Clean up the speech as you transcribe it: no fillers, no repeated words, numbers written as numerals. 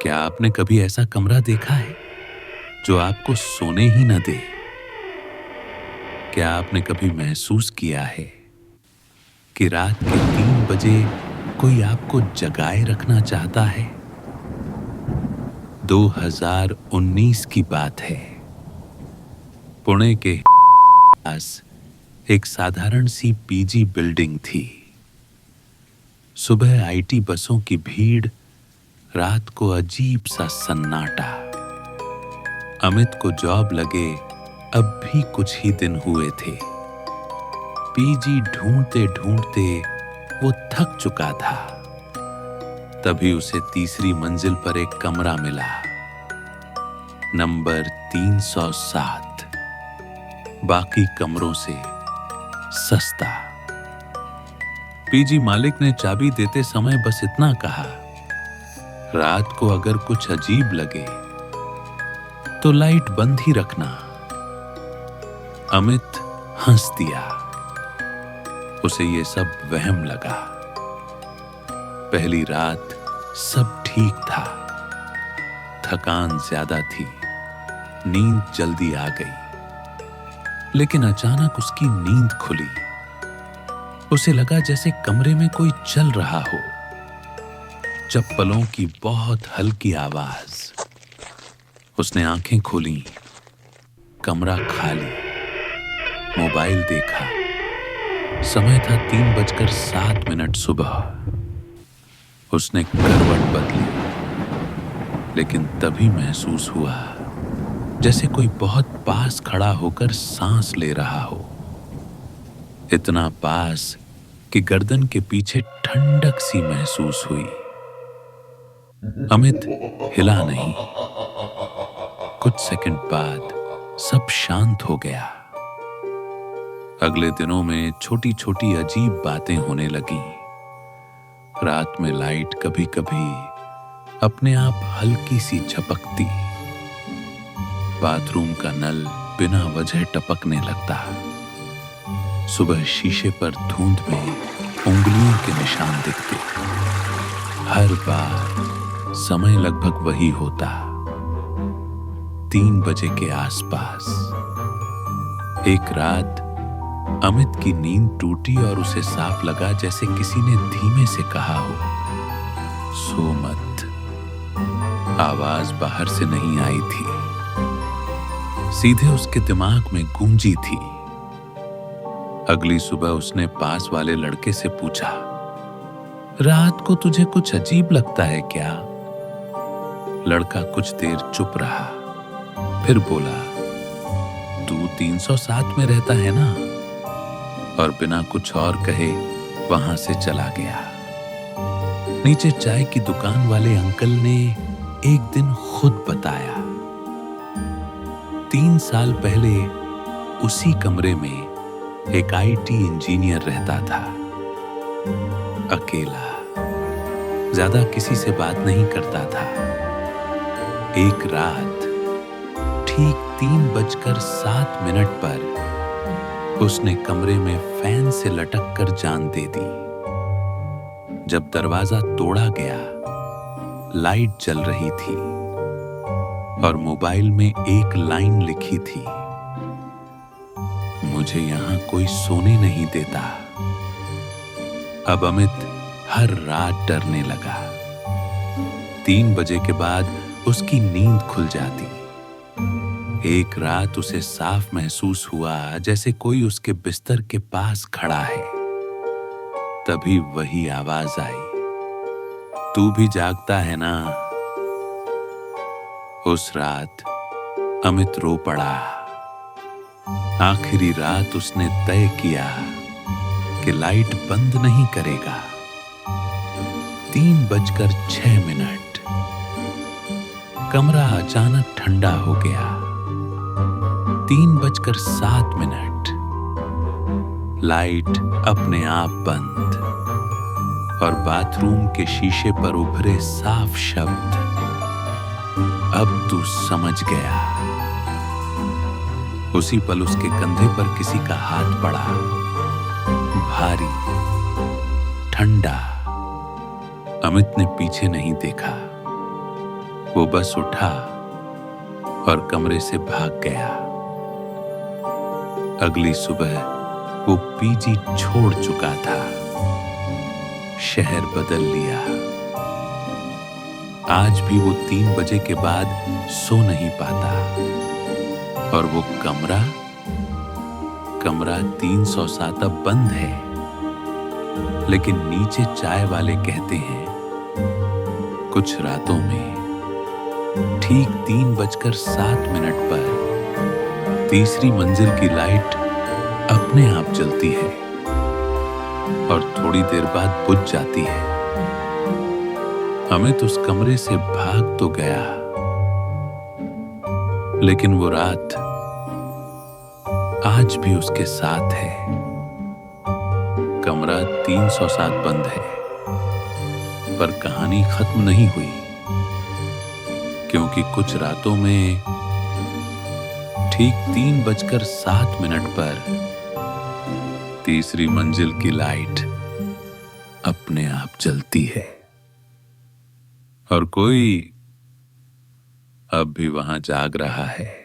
क्या आपने कभी ऐसा कमरा देखा है जो आपको सोने ही न दे? क्या आपने कभी महसूस किया है कि रात के 3 बजे कोई आपको जगाए रखना चाहता है? 2019 की बात है। पुणे के पास एक साधारण सी पीजी बिल्डिंग थी। सुबह आईटी बसों की भीड़, रात को अजीब सा सन्नाटा। अमित को जॉब लगे अब भी कुछ ही दिन हुए थे। पीजी ढूंढते ढूंढते वो थक चुका था। तभी उसे तीसरी मंजिल पर एक कमरा मिला, नंबर 307, बाकी कमरों से सस्ता। पीजी मालिक ने चाबी देते समय बस इतना कहा, रात को अगर कुछ अजीब लगे तो लाइट बंद ही रखना। अमित हंस दिया। उसे ये सब वहम लगा। पहली रात सब ठीक था। थकान ज्यादा थी, नींद जल्दी आ गई। लेकिन अचानक उसकी नींद खुली। उसे लगा जैसे कमरे में कोई चल रहा हो। चप्पलों की बहुत हल्की आवाज। उसने आंखें खोली। कमरा खाली। मोबाइल देखा। समय था 3:07 सुबह। उसने करवट बदली, लेकिन तभी महसूस हुआ जैसे कोई बहुत पास खड़ा होकर सांस ले रहा हो। इतना पास कि गर्दन के पीछे ठंडक सी महसूस हुई। अमित हिला नहीं। कुछ सेकंड बाद सब शांत हो गया। अगले दिनों में छोटी छोटी अजीब बातें होने लगी। रात में लाइट कभी कभी अपने आप हल्की सी झपकती। बाथरूम का नल बिना वजह टपकने लगता। सुबह शीशे पर धुंध में उंगलियों के निशान दिखते। हर बार समय लगभग वही होता, 3 बजे के आसपास। एक रात अमित की नींद टूटी और उसे साफ लगा जैसे किसी ने धीमे से कहा हो, सो मत। आवाज बाहर से नहीं आई थी, सीधे उसके दिमाग में गूंजी थी। अगली सुबह उसने पास वाले लड़के से पूछा, रात को तुझे कुछ अजीब लगता है क्या? लड़का कुछ देर चुप रहा, फिर बोला, तू 307 में रहता है ना? और बिना कुछ और कहे वहां से चला गया। नीचे चाय की दुकान वाले अंकल ने एक दिन खुद बताया, 3 साल पहले उसी कमरे में एक आईटी इंजीनियर रहता था। अकेला, ज्यादा किसी से बात नहीं करता था। एक रात ठीक 3:07 पर उसने कमरे में फैन से लटक कर जान दे दी। जब दरवाजा तोड़ा गया, लाइट जल रही थी और मोबाइल में एक लाइन लिखी थी, मुझे यहां कोई सोने नहीं देता। अब अमित हर रात डरने लगा। 3 बजे के बाद उसकी नींद खुल जाती। एक रात उसे साफ महसूस हुआ जैसे कोई उसके बिस्तर के पास खड़ा है। तभी वही आवाज आई, तू भी जागता है ना? उस रात अमित रो पड़ा। आखिरी रात उसने तय किया कि लाइट बंद नहीं करेगा। 3:06 कमरा अचानक ठंडा हो गया। 3:07 लाइट अपने आप बंद और बाथरूम के शीशे पर उभरे साफ शब्द, अब तू समझ गया। उसी पल उसके कंधे पर किसी का हाथ पड़ा, भारी, ठंडा। अमित ने पीछे नहीं देखा। वो बस उठा और कमरे से भाग गया। अगली सुबह वो पीजी छोड़ चुका था, शहर बदल लिया। आज भी वो 3 बजे के बाद सो नहीं पाता और वो कमरा 307 अब बंद है। लेकिन नीचे चाय वाले कहते हैं कुछ रातों में ठीक 3:07 पर तीसरी मंजिल की लाइट अपने आप जलती है और थोड़ी देर बाद बुझ जाती है। अमित उस कमरे से भाग तो गया, लेकिन वो रात आज भी उसके साथ है। कमरा 307 बंद है, पर कहानी खत्म नहीं हुई, क्योंकि कुछ रातों में ठीक 3:07 पर तीसरी मंजिल की लाइट अपने आप जलती है और कोई अब भी वहां जाग रहा है।